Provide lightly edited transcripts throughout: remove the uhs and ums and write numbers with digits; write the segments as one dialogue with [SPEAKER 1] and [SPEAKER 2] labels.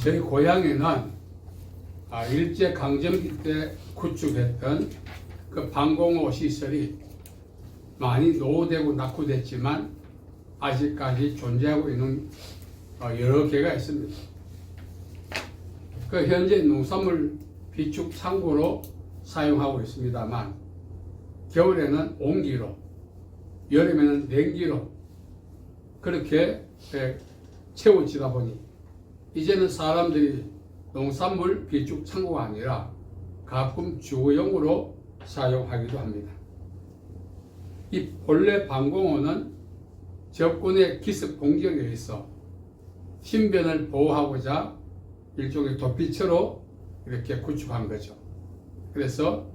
[SPEAKER 1] 저희 고향에는 일제 강점기 때 구축했던 그 방공호 시설이 많이 노후되고 낙후됐지만 아직까지 존재하고 있는 여러 개가 있습니다. 그 현재 농산물 비축 창고로 사용하고 있습니다만 겨울에는 온기로, 여름에는 냉기로 그렇게 채워지다 보니 이제는 사람들이 농산물 비축 창고가 아니라 가끔 주거용으로 사용하기도 합니다. 이 본래 방공호는 적군의 기습 공격에 의해서 신변을 보호하고자 일종의 도피처로 이렇게 구축한 거죠. 그래서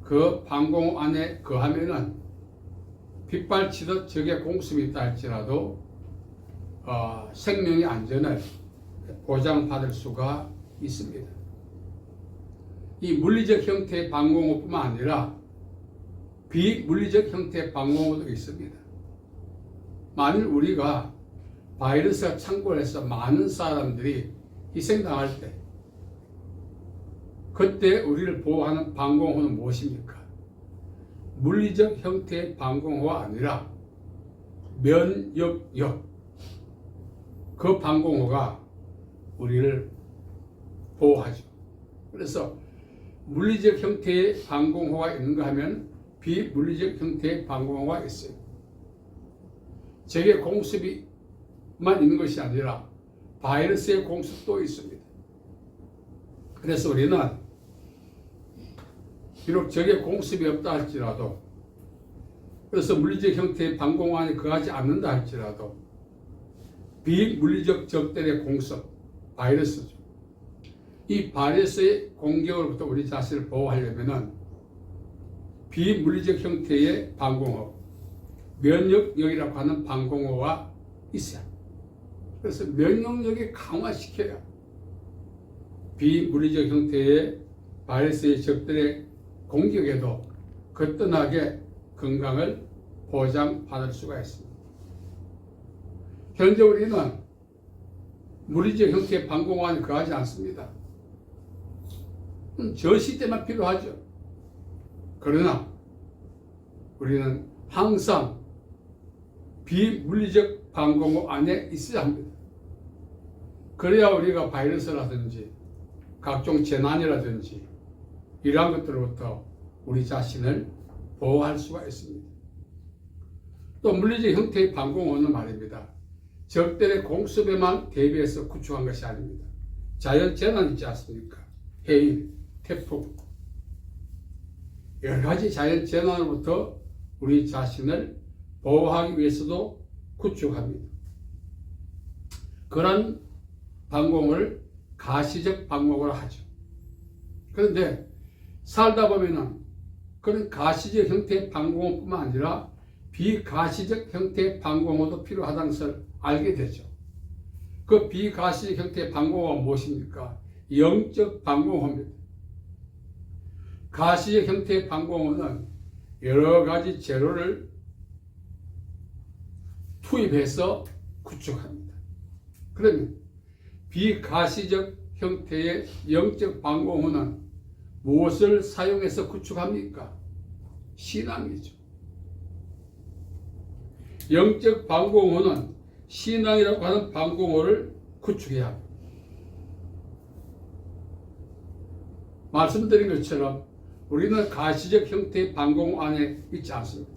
[SPEAKER 1] 그 방공호 안에 거하면은 빗발치듯 적의 공습이 있다 할지라도 생명의 안전을 보장받을 수가 있습니다. 이 물리적 형태의 방공호뿐만 아니라 비물리적 형태의 방공호도 있습니다. 만일 우리가 바이러스가 창궐해서 많은 사람들이 희생당할 때 그때 우리를 보호하는 방공호는 무엇입니까? 물리적 형태의 방공호가 아니라 면역력, 그 방공호가 우리를 보호하죠. 그래서 물리적 형태의 방공호가 있는가 하면 비물리적 형태의 방공호가 있어요. 적의 공습이만 있는 것이 아니라 바이러스의 공습도 있습니다. 그래서 우리는 비록 적의 공습이 없다 할지라도, 그래서 물리적 형태의 방공호 안에 거하지 않는다 할지라도 비물리적 적들의 공습, 바이러스죠. 이 바이러스의 공격으로부터 우리 자신을 보호하려면은 비물리적 형태의 방공호, 면역력이라고 하는 방공호가 있어야 합니다. 그래서 면역력을 강화시켜야 비물리적 형태의 바이러스의 적들의 공격에도 거뜬하게 건강을 보장받을 수가 있습니다. 현재 우리는 물리적 형태의 방공호 안에 거하지 않습니다. 저시 때만 필요하죠. 그러나 우리는 항상 비물리적 방공호 안에 있어야 합니다. 그래야 우리가 바이러스라든지 각종 재난이라든지 이러한 것들로부터 우리 자신을 보호할 수가 있습니다. 또 물리적 형태의 방공호는 말입니다. 적들의 공습에만 대비해서 구축한 것이 아닙니다. 자연 재난 있지 않습니까? 해일, 태풍, 여러 가지 자연 재난으로부터 우리 자신을 보호하기 위해서도 구축합니다. 그런 방공을 가시적 방공으로 하죠. 그런데 살다 보면은 그런 가시적 형태의 방공호뿐만 아니라 비가시적 형태의 방공호도 필요하다는 것을 알게 되죠. 그 비가시적 형태의 방공호가 무엇입니까? 영적 방공호입니다. 가시적 형태의 방공호는 여러 가지 재료를 투입해서 구축합니다. 그러면 비가시적 형태의 영적 방공호는 무엇을 사용해서 구축합니까? 신앙이죠. 영적 방공호는 신앙이라고 하는 방공호를 구축해야 합니다. 말씀드린 것처럼 우리는 가시적 형태의 방공호 안에 있지 않습니다.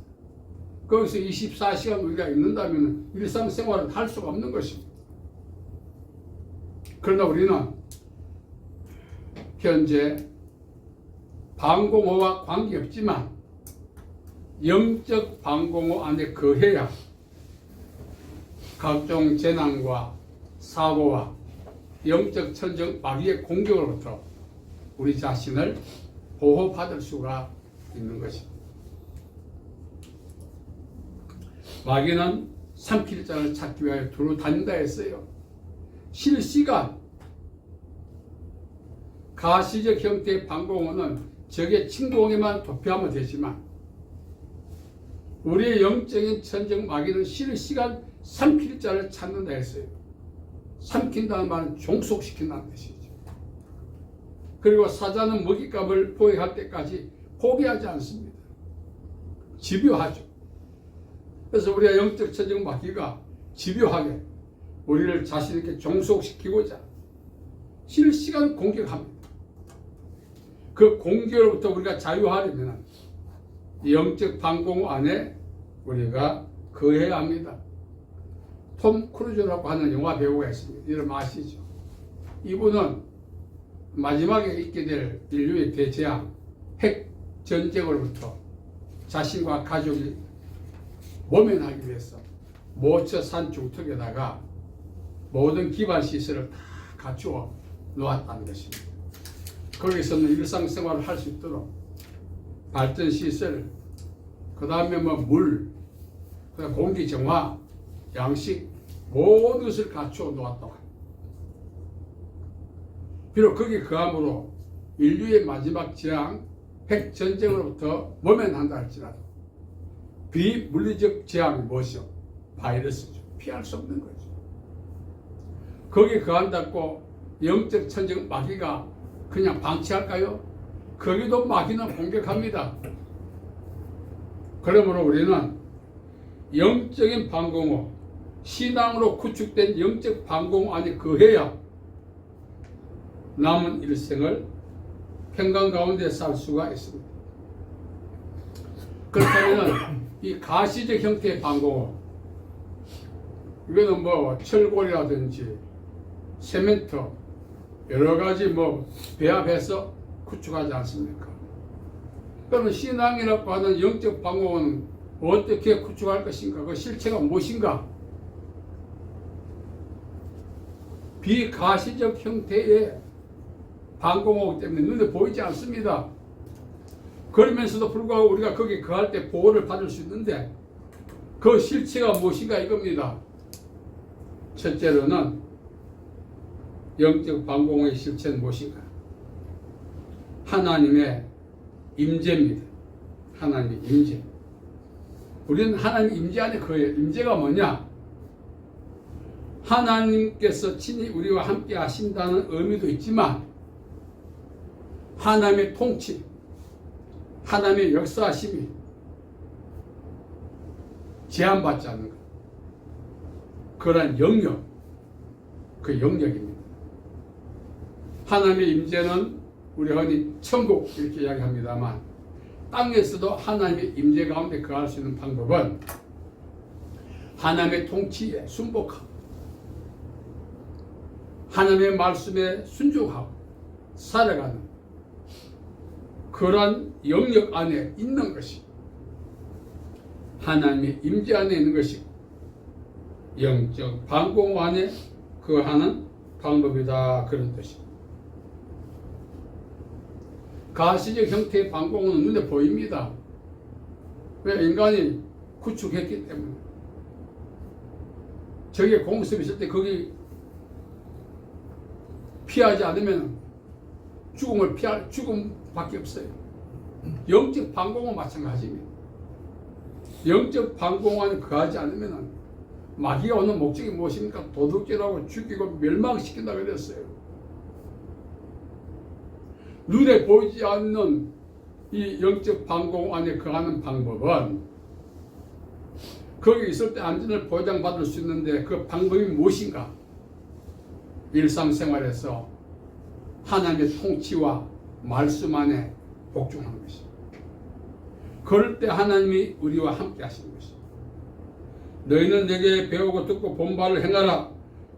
[SPEAKER 1] 거기서 24시간 우리가 있는다면 일상생활을 할 수가 없는 것입니다. 그러나 우리는 현재 방공호와 관계없지만 영적 방공호 안에 거해야 각종 재난과 사고와 영적 천정 마귀의 공격으로부터 우리 자신을 보호받을 수가 있는 것입니다. 마귀는 삼킬 자를 찾기 위하여 두루 다닌다 했어요. 실시간 가시적 형태의 방공호는 적의 침공에만 도피하면 되지만 우리의 영적인 천정 마귀는 실시간 삼킬 자를 찾는다 했어요. 삼킨다는 말은 종속시킨다는 뜻이죠. 그리고 사자는 먹잇감을 포획할 때까지 포기하지 않습니다. 집요하죠. 그래서 우리가 영적 천정 마귀가 집요하게 우리를 자신있게 종속시키고자 실시간 공격합니다. 그 공격으로부터 우리가 자유하려면 영적 방공 안에 우리가 거해야 합니다. 톰 크루즈라고 하는 영화 배우가 있습니다. 이름 아시죠? 이분은 마지막에 있게 될 인류의 대재앙, 핵 전쟁으로부터 자신과 가족이 모면하기 위해서 모처 산 중턱에다가 모든 기반 시설을 다 갖추어 놓았다는 것입니다. 거기서는 일상생활을 할 수 있도록 발전 시설, 그 다음에 물, 그다음 공기 정화, 양식 모든 것을 갖추어 놓았다고 합니다. 비록 거기에 거함으로 인류의 마지막 재앙, 핵 전쟁으로부터 모면한다 할지라도 비물리적 재앙이 무엇이요? 바이러스죠. 피할 수 없는 거죠. 거기에 거한다고 영적 천정 마귀가 그냥 방치할까요? 거기도 마귀는 공격합니다. 그러므로 우리는 영적인 방공호, 신앙으로 구축된 영적 방공호 안에 거해야 남은 일생을 평강 가운데 살 수가 있습니다. 그렇다면 이 가시적 형태의 방공호, 이거는 뭐 철골이라든지 세멘트 여러 가지 배합해서 구축하지 않습니까? 그러면 신앙이라고 하는 영적 방공은 어떻게 구축할 것인가? 그 실체가 무엇인가? 비가시적 형태의 방공호기 때문에 눈에 보이지 않습니다. 그러면서도 불구하고 우리가 거기에 거할 때 보호를 받을 수 있는데 그 실체가 무엇인가 이겁니다. 첫째로는 영적 방공의 실체는 무엇인가? 하나님의 임재입니다. 하나님의 임재. 우리는 하나님 임재 안에 거해요. 임재가 뭐냐? 하나님께서 친히 우리와 함께 하신다는 의미도 있지만 하나님의 통치, 하나님의 역사하심이 제한받지 않는 것. 그런 영역, 그 영역입니다. 하나님의 임재는 우리 흔히 천국 이렇게 이야기합니다만 땅에서도 하나님의 임재 가운데 거할 수 있는 방법은 하나님의 통치에 순복하고 하나님의 말씀에 순종하고 살아가는 그러한 영역 안에 있는 것이 하나님의 임재 안에 있는 것이고 영적 방공 안에 거하는 방법이다, 그런 뜻입니다. 가시적 형태의 방공은 눈에 보입니다. 왜? 인간이 구축했기 때문에. 저게 공습이 있을 때 거기 피하지 않으면 죽음밖에 없어요. 영적 방공은 마찬가지입니다. 영적 방공 안에 거하지 않으면 마귀가 오는 목적이 무엇입니까? 도둑질하고 죽이고 멸망시킨다 그랬어요. 눈에 보이지 않는 이 영적 방공 안에 거하는 방법은 거기 있을 때 안전을 보장받을 수 있는데 그 방법이 무엇인가? 일상생활에서 하나님의 통치와 말씀 안에 복종하는 것입니다. 그럴 때 하나님이 우리와 함께 하시는 것입니다. 너희는 내게 배우고 듣고 본 바를 행하라.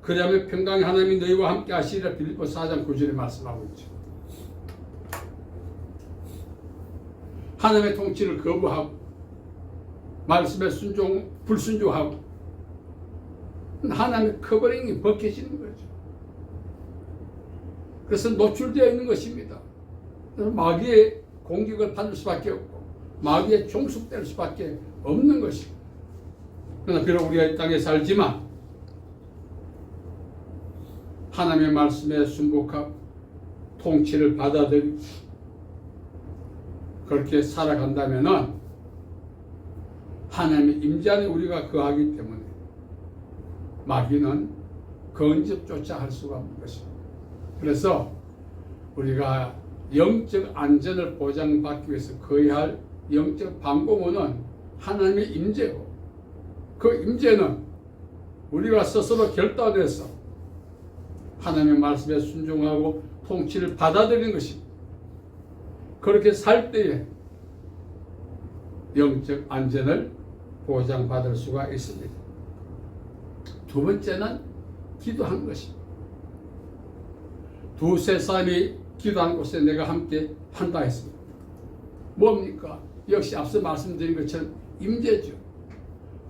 [SPEAKER 1] 그리하면 평강의 하나님이 너희와 함께 하시리라. 빌립보 4장 9절에 말씀하고 있죠. 하나님의 통치를 거부하고 말씀에 불순종하고 하나님의 커버링이 벗겨지는 거죠. 그래서 노출되어 있는 것입니다. 마귀의 공격을 받을 수밖에 없고 마귀의 종속될 수밖에 없는 것입니다. 그러나 비록 우리가 이 땅에 살지만 하나님의 말씀에 순복하고 통치를 받아들이고 그렇게 살아간다면 하나님의 임재 안에 우리가 거하기 때문에 마귀는 근접조차 할 수가 없는 것입니다. 그래서 우리가 영적 안전을 보장받기 위해서 거해야 할 영적 방공호는 하나님의 임재고, 그 임재는 우리가 스스로 결단해서 하나님의 말씀에 순종하고 통치를 받아들이는 것입니다. 그렇게 살 때에 영적 안전을 보장받을 수가 있습니다. 두 번째는 기도한 것입니다. 두세 사람이 기도한 곳에 내가 함께 한다 했습니다. 뭡니까? 역시 앞서 말씀드린 것처럼 임재죠.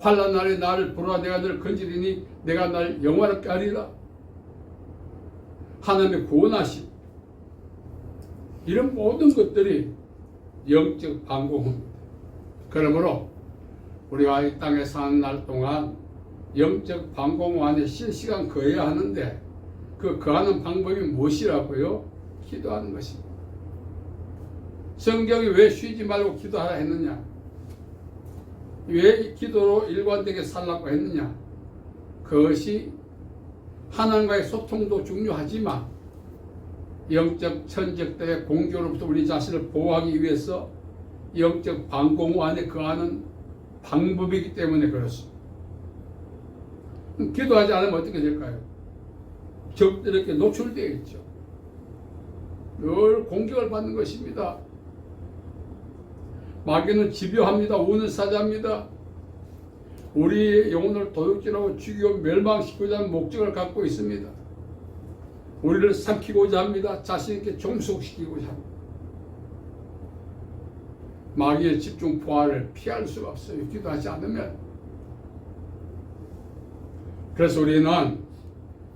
[SPEAKER 1] 환난 날에 나를 부르라 내가 너를 건지리니 내가 날 영화롭게 하리라. 하나님의 구원하심, 이런 모든 것들이 영적 방공호입니다. 그러므로 우리가 이 땅에 사는 날 동안 영적 방공호 안에 실시간 거해야 하는데, 그 거하는 방법이 무엇이라고요? 기도하는 것입니다. 성경이 왜 쉬지 말고 기도하라 했느냐? 왜 기도로 일관되게 살라고 했느냐? 그것이 하나님과의 소통도 중요하지만 영적 천적들의 공격으로부터 우리 자신을 보호하기 위해서 영적 방공호 안에 거하는 방법이기 때문에 그렇습니다. 기도하지 않으면 어떻게 될까요? 적들에게 노출되어 있죠. 늘 공격을 받는 것입니다. 마귀는 집요합니다. 우는 사자입니다. 우리의 영혼을 도둑질하고 죽이고 멸망시키고자 하는 목적을 갖고 있습니다. 우리를 삼키고자 합니다. 자신있게 종속시키고자 합니다. 마귀의 집중 포화를 피할 수가 없어요. 기도하지 않으면. 그래서 우리는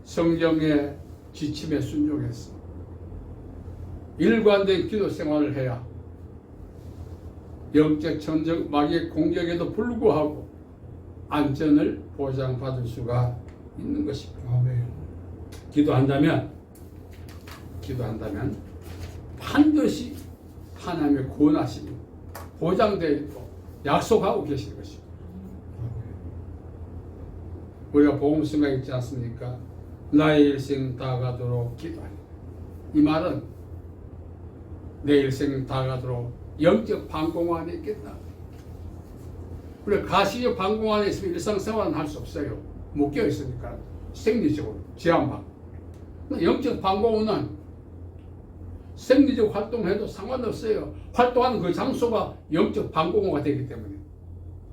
[SPEAKER 1] 성경의 지침에 순종해서 일관된 기도 생활을 해야 영적 천적 마귀의 공격에도 불구하고 안전을 보장받을 수가 있는 것입니다. 아멘. 기도한다면 반드시 하나님의 구원하심이 보장되어 있고 약속하고 계시는 것입니다. 우리가 복음서가 있지 않습니까? 나의 일생 다가도록 기도하리. 이 말은 내 일생 다가도록 영적 방공호 안에 있겠다. 우리가 가시적 방공호 안에 있으면 일상생활은 할 수 없어요. 묶여 있으니까 생리적으로 제한받고. 영적 방공호는 생리적 활동해도 상관없어요. 활동하는 그 장소가 영적 방공호가 되기 때문에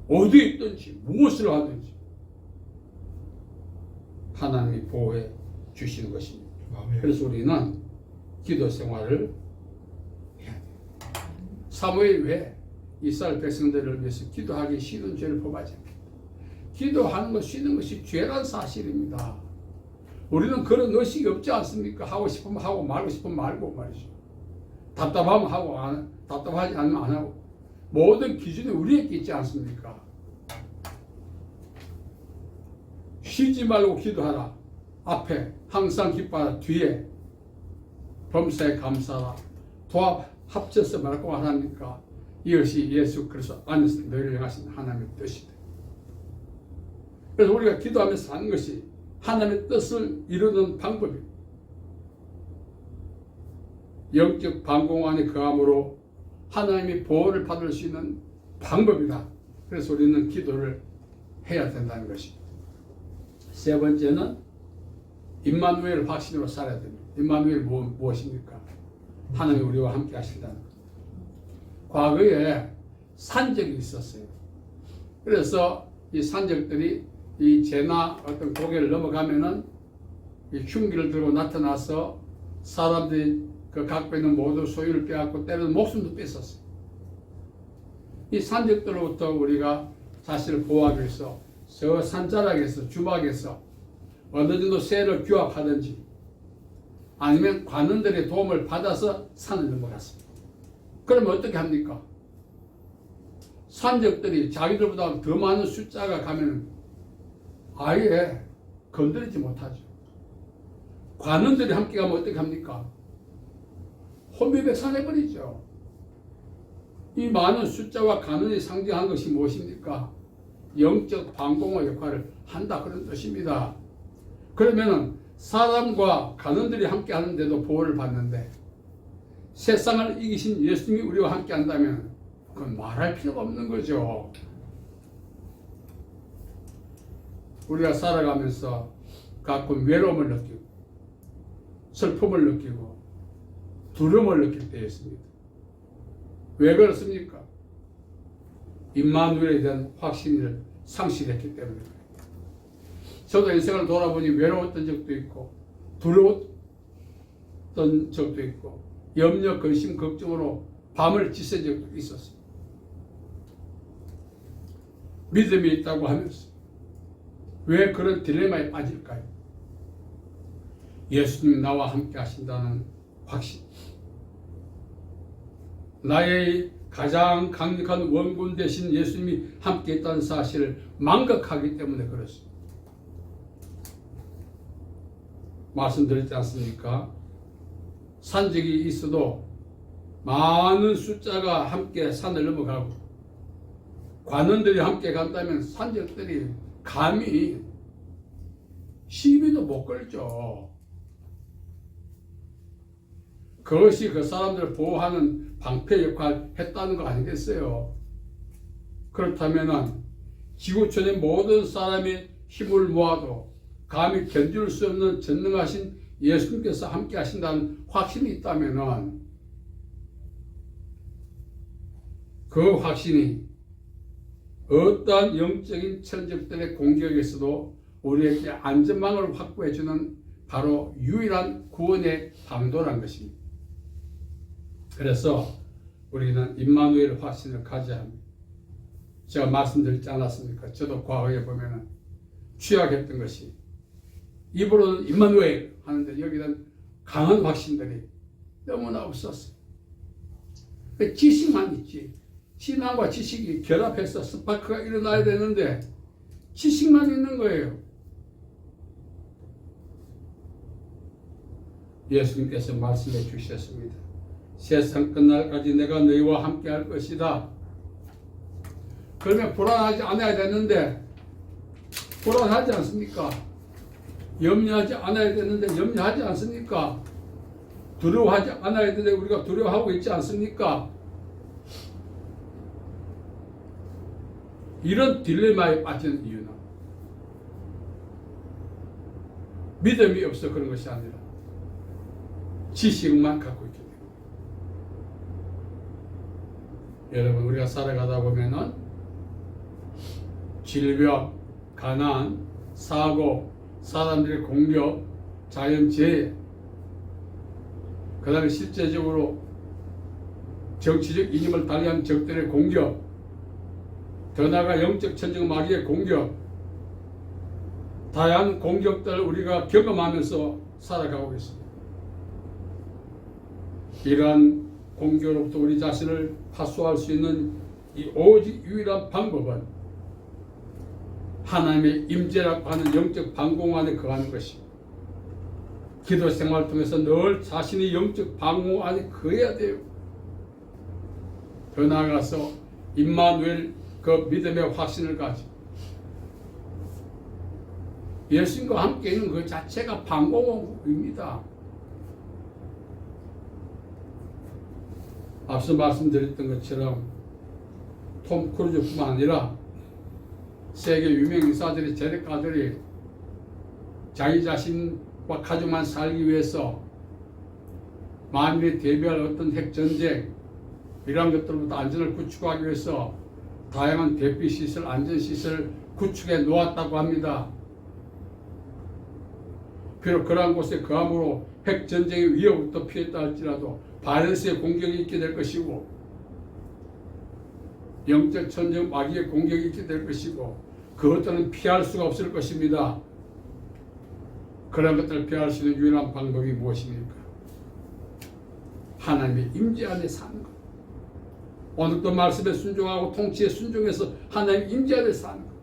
[SPEAKER 1] 어디에 있든지 무엇을 하든지 하나님이 보호해 주시는 것입니다. 아멘. 그래서 우리는 기도 생활을 해야 돼요. 사무엘 외에 이스라엘 백성들을 위해서 기도하기 쉬는 죄를 범하지 않겠다. 기도하는 것 쉬는 것이 죄란 사실입니다. 우리는 그런 의식이 없지 않습니까? 하고 싶으면 하고 말고 싶으면 말고 말이죠. 답답하면 하고 답답하지 않으면 안 하고, 모든 기준이 우리에게 있지 않습니까? 쉬지 말고 기도하라. 앞에 항상 기뻐하라. 뒤에 범사에 감사하라. 도합 합쳐서 말하고 하나니까 이것이 예수 그리스도 안에서 너희를 향하신 하나님의 뜻이다. 그래서 우리가 기도하면서 사는 것이 하나님의 뜻을 이루는 방법입니다. 영적 방공 안에 거함으로 하나님의 보호를 받을 수 있는 방법이다. 그래서 우리는 기도를 해야 된다는 것입니다. 세 번째는 임마누엘 확신으로 살아야 됩니다. 임마누엘 무엇입니까? 하나님이 우리와 함께 하신다는 것. 과거에 산적이 있었어요. 그래서 이 산적들이 이 재나 어떤 고개를 넘어가면은 이 흉기를 들고 나타나서 사람들이 그 갖고 있는 모든 소유를 빼앗고 때로는 목숨도 뺐었어요. 이 산적들로부터 우리가 자신을 보호하기 위해서 저 산자락에서 주막에서 어느 정도 새를 규합하든지 아니면 관원들의 도움을 받아서 산을 넘어갔습니다. 그러면 어떻게 합니까? 산적들이 자기들보다 더 많은 숫자가 가면 아예 건드리지 못하죠. 관원들이 함께 가면 어떻게 합니까? 혼비백산해버리죠. 이 많은 숫자와 관원이 상징한 것이 무엇입니까? 영적 방공호 역할을 한다, 그런 뜻입니다. 그러면은 사람과 간원들이 함께 하는데도 보호를 받는데 세상을 이기신 예수님이 우리와 함께 한다면 그건 말할 필요가 없는 거죠. 우리가 살아가면서 가끔 외로움을 느끼고 슬픔을 느끼고 두려움을 느낄 때가 있습니다. 왜 그렇습니까? 임마누엘에 대한 확신을 상실했기 때문입니다. 저도 인생을 돌아보니 외로웠던 적도 있고 두려웠던 적도 있고 염려, 근심, 걱정으로 밤을 지샌 적도 있었습니다. 믿음이 있다고 하면서 왜 그런 딜레마에 빠질까요? 예수님이 나와 함께 하신다는 확신, 나의 가장 강력한 원군 되신 예수님이 함께 있다는 사실을 망각하기 때문에 그렇습니다. 말씀드렸지 않습니까? 산적이 있어도 많은 숫자가 함께 산을 넘어가고 관원들이 함께 간다면 산적들이 감히 시비도 못 걸죠. 그것이 그 사람들을 보호하는 방패 역할을 했다는 거 아니겠어요? 그렇다면 지구촌의 모든 사람의 힘을 모아도 감히 견딜 수 없는 전능하신 예수님께서 함께 하신다는 확신이 있다면 그 확신이 어떠한 영적인 천적들의 공격에서도 우리에게 안전망을 확보해주는 바로 유일한 구원의 방도란 것입니다. 그래서 우리는 임마누엘 확신을 가져야 합니다. 제가 말씀드리지 않았습니까? 저도 과거에 보면은 취약했던 것이 입으로는 임마누엘 하는데 여기는 강한 확신들이 너무나 없었어요. 지식만 있지. 신앙과 지식이 결합해서 스파크가 일어나야 되는데 지식만 있는 거예요. 예수님께서 말씀해 주셨습니다. 세상 끝날까지 내가 너희와 함께 할 것이다. 그러면 불안하지 않아야 되는데 불안하지 않습니까? 염려하지 않아야 되는데 염려하지 않습니까? 두려워하지 않아야 되는데 우리가 두려워하고 있지 않습니까? 이런 딜레마에 빠진 이유는 믿음이 없어 그런 것이 아니라 지식만 갖고 있기 때문에. 여러분, 우리가 살아가다 보면은 질병, 가난, 사고, 사람들의 공격, 자연재해, 그 다음에 실제적으로 정치적 이념을 달리한 적들의 공격, 더 나아가 영적 천적 마귀의 공격, 다양한 공격들을 우리가 경험하면서 살아가고 있습니다. 이러한 공격으로부터 우리 자신을 파수할 수 있는 이 오직 유일한 방법은 하나님의 임재라고 하는 영적 방공 안에 거하는 것입니다. 기도 생활을 통해서 늘 자신이 영적 방공 안에 거해야 돼요. 더 나아가서 임마누엘 그 믿음의 확신을 가지고 예수님과 함께 있는 그 자체가 방공입니다. 앞서 말씀드렸던 것처럼 톰 크루즈뿐만 아니라 세계 유명 인사들이 재력가들이 자기 자신과 가족만 살기 위해서 만일에 대비할 어떤 핵전쟁 이러한 것들부터 안전을 구축하기 위해서 다양한 대피시설, 안전시설 구축해 놓았다고 합니다. 비록 그러한 곳에 거함으로 핵전쟁의 위협부터 피했다 할지라도 바이러스의 공격이 있게 될 것이고 영적 천적 마귀의 공격이 있게 될 것이고 그것들은 피할 수가 없을 것입니다. 그런 것들을 피할 수 있는 유일한 방법이 무엇입니까? 하나님의 임재 안에 사는 것. 오늘도 말씀에 순종하고 통치에 순종해서 하나님 임재 안에 사는 것.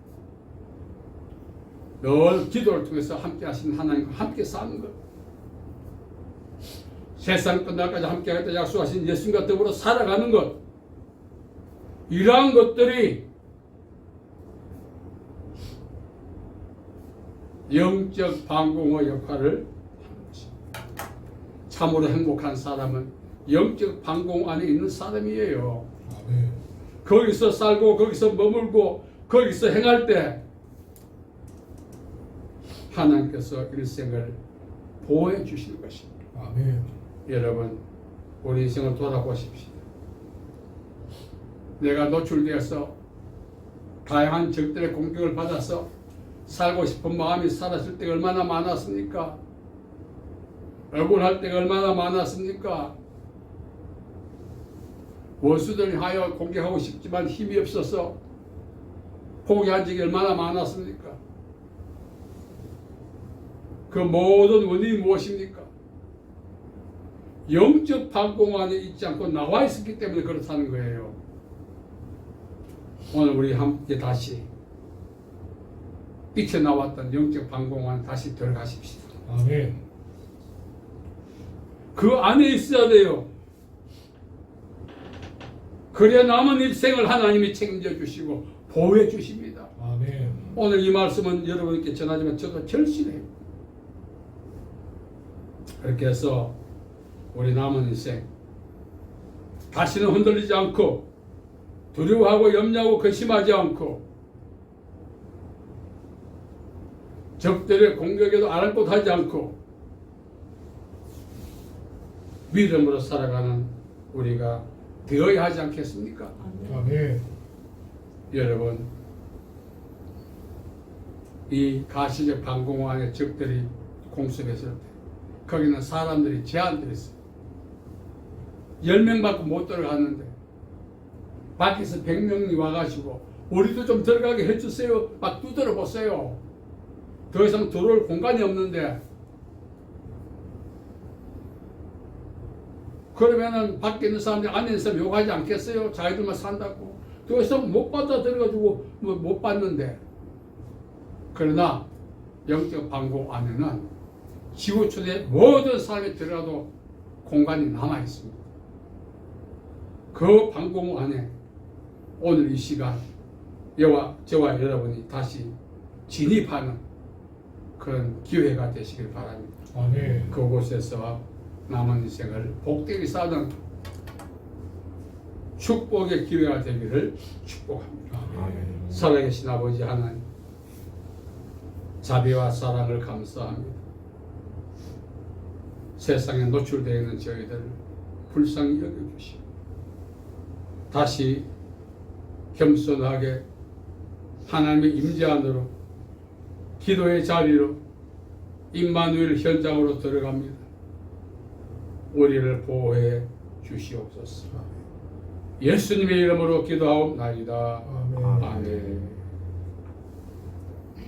[SPEAKER 1] 늘 기도를 통해서 함께 하시는 하나님과 함께 사는 것. 세상 끝날까지 함께 하겠다 약속하신 예수님과 더불어 살아가는 것. 이러한 것들이 영적 방공호 역할을 하는 것입니다. 참으로 행복한 사람은 영적 방공 안에 있는 사람이에요.
[SPEAKER 2] 아멘.
[SPEAKER 1] 거기서 살고 거기서 머물고 거기서 행할 때 하나님께서 일생을 보호해 주시는 것입니다.
[SPEAKER 2] 아멘.
[SPEAKER 1] 여러분, 우리 인생을 돌아보십시오. 내가 노출되어서 다양한 적들의 공격을 받아서 살고 싶은 마음이 사라질 때가 얼마나 많았습니까? 억울할 때가 얼마나 많았습니까? 원수들이 하여 공격하고 싶지만 힘이 없어서 포기한 적이 얼마나 많았습니까? 그 모든 원인이 무엇입니까? 영적 방공 안에 있지 않고 나와 있었기 때문에 그렇다는 거예요. 오늘 우리 함께 다시 뛰쳐나왔던 영적 방공 안에 다시 들어가십시다.
[SPEAKER 2] 아멘.
[SPEAKER 1] 그 안에 있어야 돼요. 그래야 남은 일생을 하나님이 책임져 주시고 보호해 주십니다.
[SPEAKER 2] 아멘.
[SPEAKER 1] 오늘 이 말씀은 여러분께 전하지만 저도 절실해요. 그렇게 해서 우리 남은 인생 다시는 흔들리지 않고 두려워하고 염려하고 근심하지 않고 적들의 공격에도 아랑곳하지 않고 믿음으로 살아가는 우리가 되어야 하지 않겠습니까?
[SPEAKER 2] 아멘.
[SPEAKER 1] 여러분, 이 가시적 방공 안에 적들이 공습했을 때 거기는 사람들이 제한되어 있어요. 10명밖에 못 들어갔는데 밖에서 100명이 와가지고 우리도 좀 들어가게 해주세요. 막 두드려 보세요. 더 이상 들어올 공간이 없는데 그러면은 밖에 있는 사람들이 안에 있는 사람 욕하지 않겠어요? 자기들만 산다고. 더 이상 못 받아 들어가지고 못 받는데. 그러나 영적 방공 안에는 지구촌의 모든 사람이 들어가도 공간이 남아 있습니다. 그 방공 안에 오늘 이 시간 저와 여러분이 다시 진입하는 그런 기회가 되시길 바랍니다.
[SPEAKER 2] 아멘.
[SPEAKER 1] 그곳에서 남은 인생을 복되게 사는 축복의 기회가 되기를 축복합니다.
[SPEAKER 2] 아멘.
[SPEAKER 1] 살아계신 아버지 하나님, 자비와 사랑을 감사합니다. 세상에 노출되어 있는 저희들을 불쌍히 여겨주시고 다시 겸손하게 하나님의 임재 안으로 기도의 자리로 임마누엘 현장으로 들어갑니다. 우리를 보호해 주시옵소서. 예수님의 이름으로 기도하옵나이다.
[SPEAKER 2] 아멘.
[SPEAKER 1] 아멘.